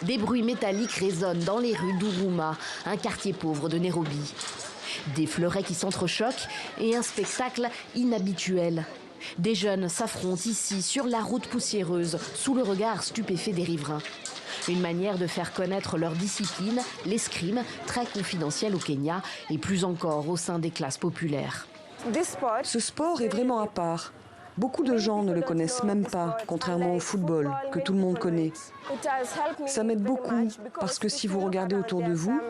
Des bruits métalliques résonnent dans les rues d'Huruma, un quartier pauvre de Nairobi. Des fleurets qui s'entrechoquent et un spectacle inhabituel. Des jeunes s'affrontent ici, sur la route poussiéreuse, sous le regard stupéfait des riverains. Une manière de faire connaître leur discipline, l'escrime, très confidentielle au Kenya et plus encore au sein des classes populaires. Ce sport est vraiment à part. Beaucoup de gens ne le connaissent même pas, contrairement au football, que tout le monde connaît. Ça m'aide beaucoup, parce que si vous regardez autour de vous,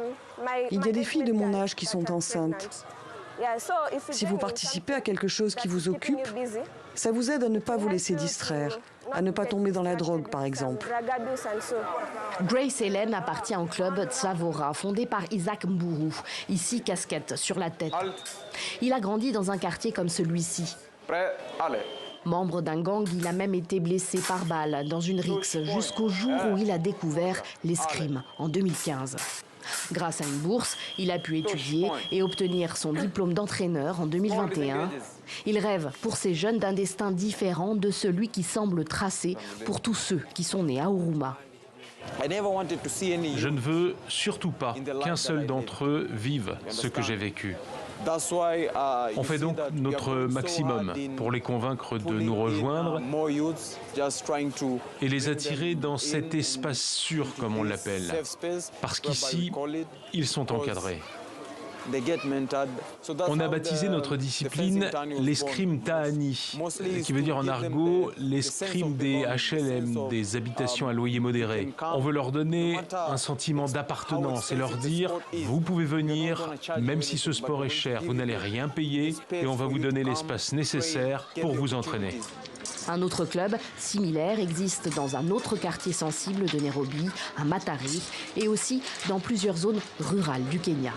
il y a des filles de mon âge qui sont enceintes. Si vous participez à quelque chose qui vous occupe, ça vous aide à ne pas vous laisser distraire, à ne pas tomber dans la drogue, par exemple. Grace Helen appartient au club Tsavora, fondé par Isaac Mburu, ici casquette sur la tête. Il a grandi dans un quartier comme celui-ci. Membre d'un gang, il a même été blessé par balle dans une rixe jusqu'au jour où il a découvert l'escrime en 2015. Grâce à une bourse, il a pu étudier et obtenir son diplôme d'entraîneur en 2021. Il rêve pour ces jeunes d'un destin différent de celui qui semble tracé pour tous ceux qui sont nés à Huruma. Je ne veux surtout pas qu'un seul d'entre eux vive ce que j'ai vécu. On fait donc notre maximum pour les convaincre de nous rejoindre et les attirer dans cet espace sûr, comme on l'appelle, parce qu'ici, ils sont encadrés. On a baptisé notre discipline l'escrime Taani, qui veut dire en argot l'escrime des HLM, des habitations à loyer modéré. On veut leur donner un sentiment d'appartenance et leur dire « Vous pouvez venir, même si ce sport est cher, vous n'allez rien payer et on va vous donner l'espace nécessaire pour vous entraîner. » Un autre club similaire existe dans un autre quartier sensible de Nairobi, à Mathare, et aussi dans plusieurs zones rurales du Kenya.